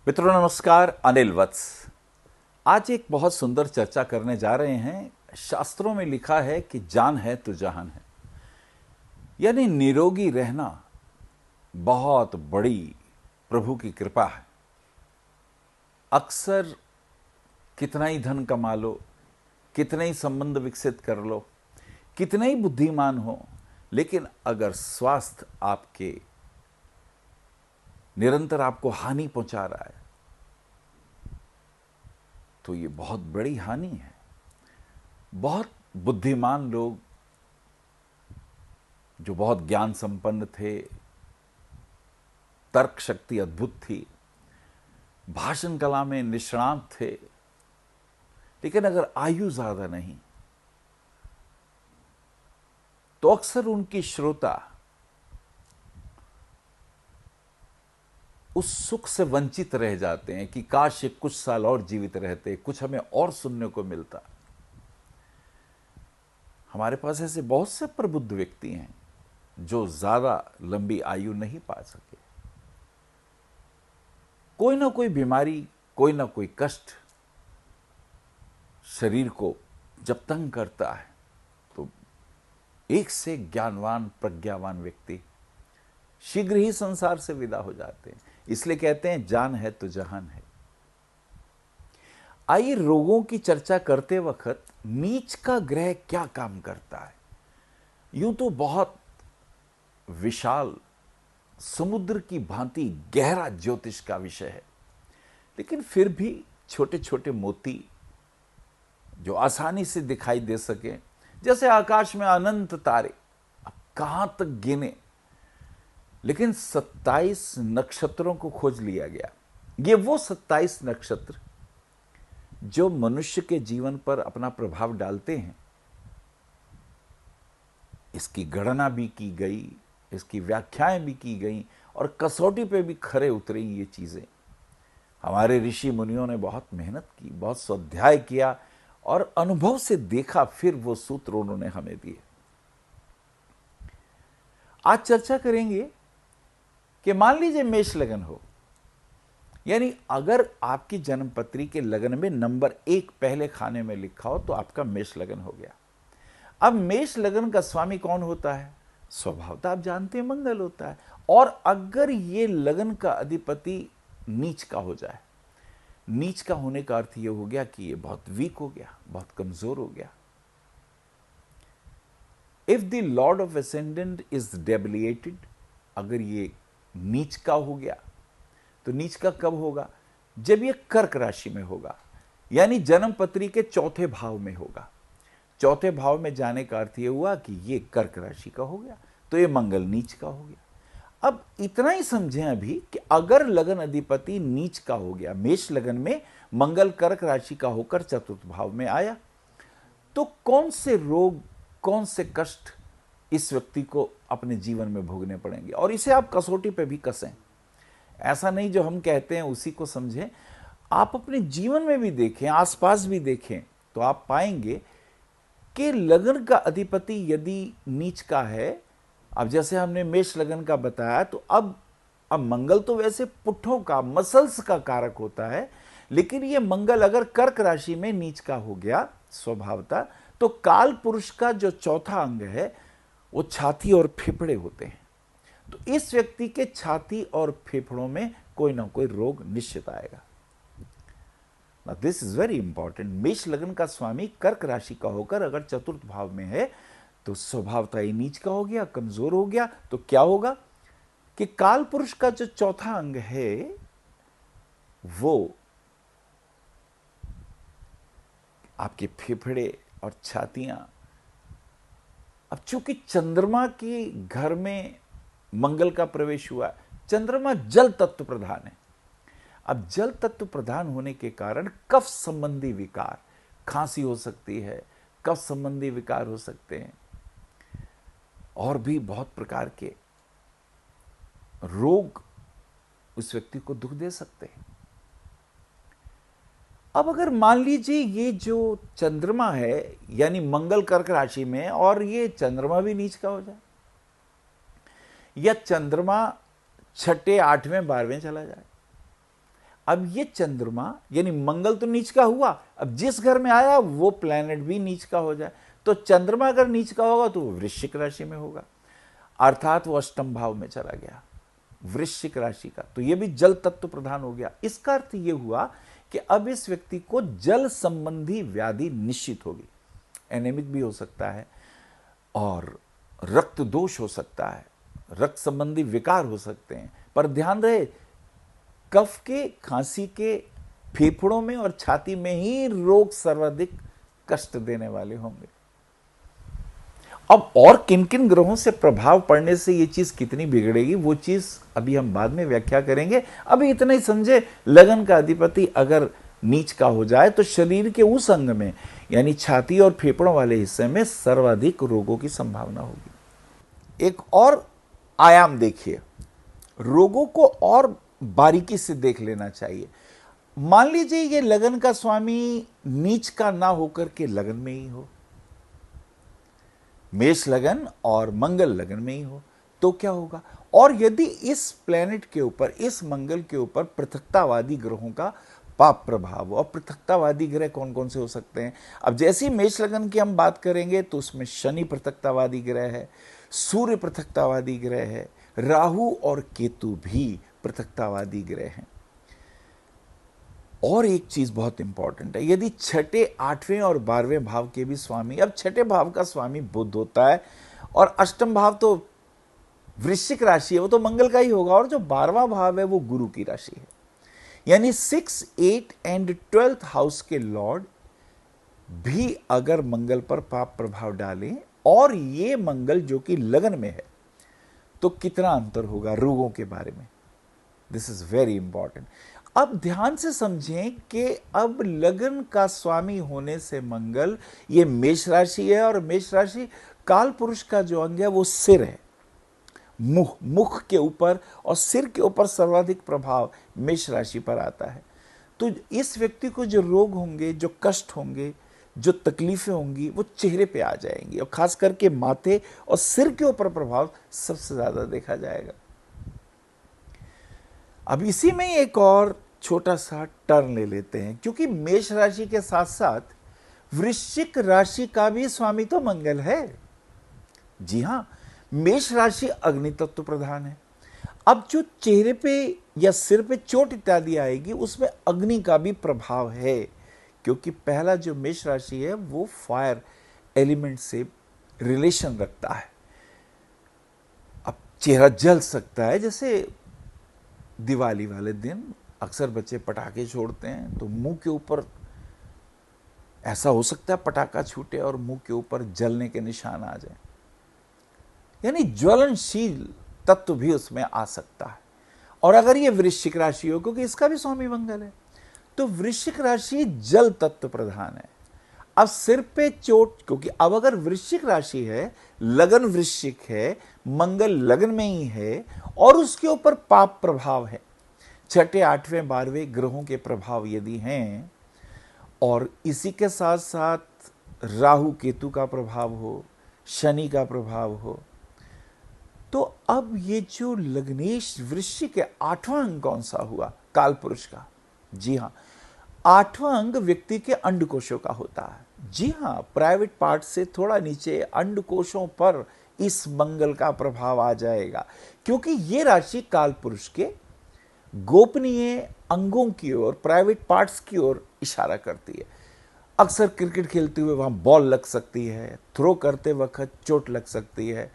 मित्रों नमस्कार। अनिल वत्स आज एक बहुत सुंदर चर्चा करने जा रहे हैं। शास्त्रों में लिखा है कि जान है तो जहान है, यानी निरोगी रहना बहुत बड़ी प्रभु की कृपा है। अक्सर कितना ही धन कमा लो, कितने ही संबंध विकसित कर लो, कितने ही बुद्धिमान हो, लेकिन अगर स्वास्थ्य आपके निरंतर आपको हानि पहुंचा रहा है तो ये बहुत बड़ी हानि है। बहुत बुद्धिमान लोग जो बहुत ज्ञान संपन्न थे, तर्क शक्ति अद्भुत थी, भाषण कला में निष्णात थे, लेकिन अगर आयु ज्यादा नहीं तो अक्सर उनकी श्रोता उस सुख से वंचित रह जाते हैं कि काश ये कुछ साल और जीवित रहते, कुछ हमें और सुनने को मिलता। हमारे पास ऐसे बहुत से प्रबुद्ध व्यक्ति हैं जो ज्यादा लंबी आयु नहीं पा सके। कोई ना कोई बीमारी, कोई ना कोई कष्ट शरीर को जब तंग करता है तो एक से ज्ञानवान प्रज्ञावान व्यक्ति शीघ्र ही संसार से विदा हो जाते हैं। इसलिए कहते हैं जान है तो जहान है। आइए रोगों की चर्चा करते वक्त नीच का ग्रह क्या काम करता है। यूं तो बहुत विशाल समुद्र की भांति गहरा ज्योतिष का विषय है, लेकिन फिर भी छोटे छोटे मोती जो आसानी से दिखाई दे सके, जैसे आकाश में अनंत तारे, अब कहां तक गिने, लेकिन 27 नक्षत्रों को खोज लिया गया। ये वो 27 नक्षत्र जो मनुष्य के जीवन पर अपना प्रभाव डालते हैं। इसकी गणना भी की गई, इसकी व्याख्याएं भी की गई और कसौटी पे भी खरे उतरी ये चीजें। हमारे ऋषि मुनियों ने बहुत मेहनत की, बहुत स्वाध्याय किया और अनुभव से देखा, फिर वो सूत्र उन्होंने हमें दिए। आज चर्चा करेंगे कि मान लीजिए मेष लगन हो, यानी अगर आपकी जन्मपत्री के लगन में नंबर 1 पहले खाने में लिखा हो तो आपका मेष लगन हो गया। अब मेष लगन का स्वामी कौन होता है? स्वभावतः आप जानते हैं मंगल होता है। और अगर ये लगन का अधिपति नीच का हो जाए, नीच का होने का अर्थ ये हो गया कि ये बहुत वीक हो गया, बहुत कमजोर हो गया। If the lord of ascendant is debilitated, अगर ये नीच का हो गया तो नीच का कब होगा? जब ये कर्क राशि में होगा, यानी जन्म पत्री के चौथे भाव में होगा। चौथे भाव में जाने का अर्थ ये हुआ कि ये कर्क राशि का हो गया, तो ये मंगल नीच का हो गया। अब इतना ही समझें अभी कि अगर लगन अधिपति नीच का हो गया, मेष लगन में मंगल कर्क राशि का होकर चतुर्थ भाव में आया, तो कौन से रोग, कौन से कष्ट इस व्यक्ति को अपने जीवन में भोगने पड़ेंगे। और इसे आप कसौटी पे भी कसें, ऐसा नहीं जो हम कहते हैं उसी को समझें। आप अपने जीवन में भी देखें, आसपास भी देखें, तो आप पाएंगे कि लगन का अधिपति यदि नीच का है, अब जैसे हमने मेष लगन का बताया, तो अब मंगल तो वैसे पुट्ठों का, मसल्स का कारक होता है, लेकिन ये मंगल अगर कर्क राशि में नीच का हो गया स्वभावतः, तो काल पुरुष का जो चौथा अंग है वो छाती और फेफड़े होते हैं। तो इस व्यक्ति के छाती और फेफड़ों में कोई ना कोई रोग निश्चित आएगा। Now this is very important। मेष लगन का स्वामी कर्क राशि का होकर अगर चतुर्थ भाव में है तो स्वभावतः ही नीच का हो गया, कमजोर हो गया। तो क्या होगा कि काल पुरुष का जो चौथा अंग है वो आपके फेफड़े और छातियां, अब चूंकि चंद्रमा के घर में मंगल का प्रवेश हुआ, चंद्रमा जल तत्व प्रधान है। अब जल तत्व प्रधान होने के कारण कफ संबंधी विकार, खांसी हो सकती है, कफ संबंधी विकार हो सकते हैं, और भी बहुत प्रकार के रोग उस व्यक्ति को दुख दे सकते हैं। अब अगर मान लीजिए ये जो चंद्रमा है, यानी मंगल कर्क राशि में, और ये चंद्रमा भी नीच का हो जाए, या चंद्रमा 6, 8, 12 चला जाए, अब ये चंद्रमा यानी मंगल तो नीच का हुआ, अब जिस घर में आया वो प्लैनेट भी नीच का हो जाए, तो चंद्रमा अगर नीच का होगा तो वो वृश्चिक राशि में होगा, अर्थात वो अष्टम भाव में चला गया वृश्चिक राशि का, तो ये भी जल तत्व प्रधान हो गया। इसका अर्थ ये हुआ कि अब इस व्यक्ति को जल संबंधी व्याधि निश्चित होगी, एनेमिक भी हो सकता है और रक्त दोष हो सकता है, रक्त संबंधी विकार हो सकते हैं, पर ध्यान रहे कफ के, खांसी के, फेफड़ों में और छाती में ही रोग सर्वाधिक कष्ट देने वाले होंगे। अब और किन किन ग्रहों से प्रभाव पड़ने से ये चीज कितनी बिगड़ेगी वो चीज अभी हम बाद में व्याख्या करेंगे। अभी इतना ही समझे, लगन का अधिपति अगर नीच का हो जाए तो शरीर के उस अंग में यानी छाती और फेफड़ों वाले हिस्से में सर्वाधिक रोगों की संभावना होगी। एक और आयाम देखिए, रोगों को और बारीकी से देख लेना चाहिए। मान लीजिए ये लगन का स्वामी नीच का ना होकर के लगन में ही हो, मेष लगन और मंगल लगन में ही हो, तो क्या होगा? और यदि इस प्लेनेट के ऊपर, इस मंगल के ऊपर पृथकतावादी ग्रहों का पाप प्रभाव हो, और पृथकतावादी ग्रह कौन कौन से हो सकते हैं? अब जैसी मेष लगन की हम बात करेंगे तो उसमें शनि पृथकतावादी ग्रह है, सूर्य पृथकतावादी ग्रह है, राहु और केतु भी पृथकतावादी ग्रह हैं। और एक चीज बहुत इंपॉर्टेंट है, यदि छठे, आठवें और 12वें भाव के भी स्वामी, अब छठे भाव का स्वामी बुध होता है और अष्टम भाव तो वृश्चिक राशि है, वो तो मंगल का ही होगा, और जो 12वां भाव है वो गुरु की राशि है। यानी 6, 8 एंड 12th हाउस के लॉर्ड भी अगर मंगल पर पाप प्रभाव डालें, और ये मंगल जो कि लगन में है, तो कितना अंतर होगा रोगों के बारे में। This is very important. अब ध्यान से समझें कि अब लगन का स्वामी होने से मंगल, ये मेष राशि है, और मेष राशि काल पुरुष का जो अंग है वो सिर है, मुख के ऊपर और सिर के ऊपर सर्वाधिक प्रभाव मेष राशि पर आता है। तो इस व्यक्ति को जो रोग होंगे, जो कष्ट होंगे, जो तकलीफें होंगी, वो चेहरे पे आ जाएंगी, और खास करके माथे और सिर के ऊपर प्रभाव सबसे ज्यादा देखा जाएगा। अब इसी में एक और छोटा सा टर्न ले लेते हैं, क्योंकि मेष राशि के साथ साथ वृश्चिक राशि का भी स्वामी तो मंगल है। जी हां, मेष राशि अग्नि तत्व प्रधान है। अब जो चेहरे पे या सिर पे चोट इत्यादि आएगी उसमें अग्नि का भी प्रभाव है, क्योंकि पहला जो मेष राशि है वो फायर एलिमेंट से रिलेशन रखता है। अब चेहरा जल सकता है, जैसे दिवाली वाले दिन अक्सर बच्चे पटाखे छोड़ते हैं तो मुंह के ऊपर ऐसा हो सकता है पटाखा छूटे और मुंह के ऊपर जलने के निशान आ जाए, यानी ज्वलनशील तत्व भी उसमें आ सकता है। और अगर ये वृश्चिक राशि हो, क्योंकि इसका भी स्वामी मंगल है, तो वृश्चिक राशि जल तत्व प्रधान है। अब सिर पे चोट, क्योंकि अब अगर वृश्चिक राशि है, लगन वृश्चिक है, मंगल लगन में ही है, और उसके ऊपर पाप प्रभाव है, छठे, आठवें, 12वें ग्रहों के प्रभाव यदि हैं, और इसी के साथ साथ राहु केतु का प्रभाव हो, शनि का प्रभाव हो, तो अब ये जो लग्नेश वृश्चिक के 8वां अंग कौन सा हुआ? काल पुरुष का। जी हां, 8वां अंग व्यक्ति के अंडकोशों का होता है। जी हां, प्राइवेट पार्ट से थोड़ा नीचे अंडकोशों पर इस मंगल का प्रभाव आ जाएगा, क्योंकि ये राशि काल पुरुष के गोपनीय अंगों की ओर, प्राइवेट पार्ट्स की ओर इशारा करती है। अक्सर क्रिकेट खेलते हुए वहां बॉल लग सकती है, थ्रो करते वक्त चोट लग सकती है,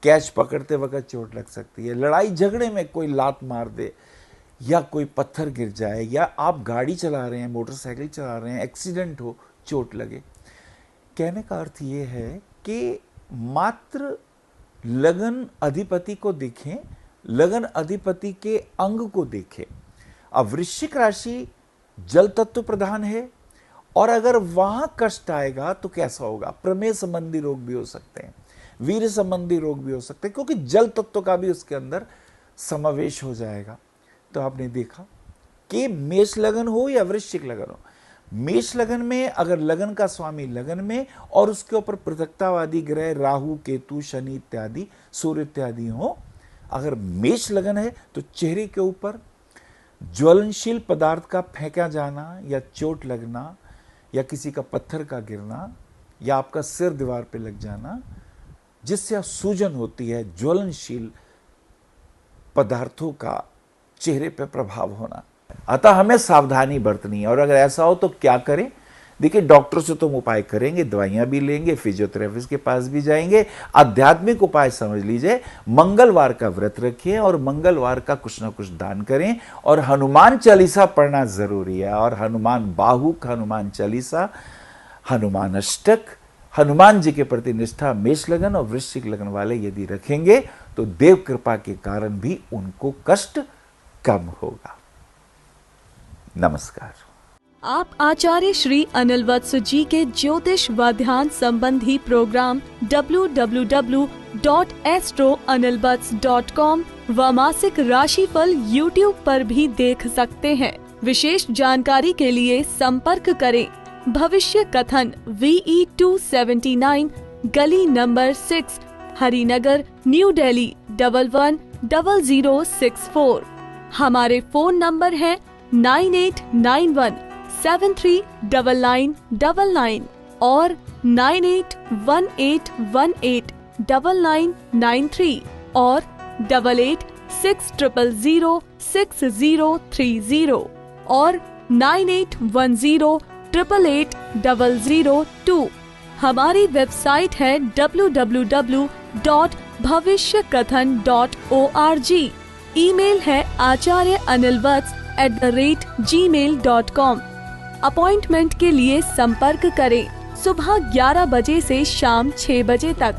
कैच पकड़ते वक्त चोट लग सकती है, लड़ाई झगड़े में कोई लात मार दे, या कोई पत्थर गिर जाए, या आप गाड़ी चला रहे हैं, मोटरसाइकिल चला रहे हैं, एक्सीडेंट हो, चोट लगे। कहने का अर्थ ये है कि मात्र लगन अधिपति को देखें, लगन अधिपति के अंग को देखें। अब वृश्चिक राशि जल तत्व प्रधान है, और अगर वहां कष्ट आएगा तो कैसा होगा? प्रमेह संबंधी रोग भी हो सकते हैं, वीर संबंधी रोग भी हो सकते हैं, क्योंकि जल तत्व का भी उसके अंदर समावेश हो जाएगा। तो आपने देखा कि मेष लगन हो या वृश्चिक लगन हो, मेष लगन में अगर लगन का स्वामी लगन में और उसके ऊपर पृथकतावादी ग्रह राहु केतु शनि इत्यादि सूर्य इत्यादि हो, अगर मेष लगन है तो चेहरे के ऊपर ज्वलनशील पदार्थ का फेंका जाना या चोट लगना या किसी का पत्थर का गिरना या आपका सिर दीवार पे लग जाना, जिससे सूजन होती है, ज्वलनशील पदार्थों का चेहरे पे प्रभाव होना। अतः हमें सावधानी बरतनी है। और अगर ऐसा हो तो क्या करें? देखिए, डॉक्टर से तो हम उपाय करेंगे, दवाइयां भी लेंगे, फिजियोथेरेपिस्ट के पास भी जाएंगे। आध्यात्मिक उपाय समझ लीजिए, मंगलवार का व्रत रखिए और मंगलवार का कुछ ना कुछ दान करें, और हनुमान चालीसा पढ़ना जरूरी है। और हनुमान बाहुक, हनुमान चालीसा, हनुमान अष्टक, हनुमान जी के प्रति निष्ठा मेष लगन और वृश्चिक लगन वाले यदि रखेंगे तो देव कृपा के कारण भी उनको कष्ट कम होगा। नमस्कार। आप आचार्य श्री अनिल वत्स जी के ज्योतिष व ध्यान संबंधी प्रोग्राम www.astroanilvats.com व मासिक राशिफल YouTube पर भी देख सकते हैं। विशेष जानकारी के लिए संपर्क करें भविष्य कथन VE 279 गली नंबर 6 हरिनगर न्यू दिल्ली 110064। हमारे फोन नंबर है 9891739999 और 9818189993 और 8860006030 और 9810880002। हमारी वेबसाइट है www.bhavishyakathan.org। ईमेल है acharyaanilvats@gmail.com। अपॉइंटमेंट के लिए संपर्क करें सुबह 11 बजे से शाम 6 बजे तक।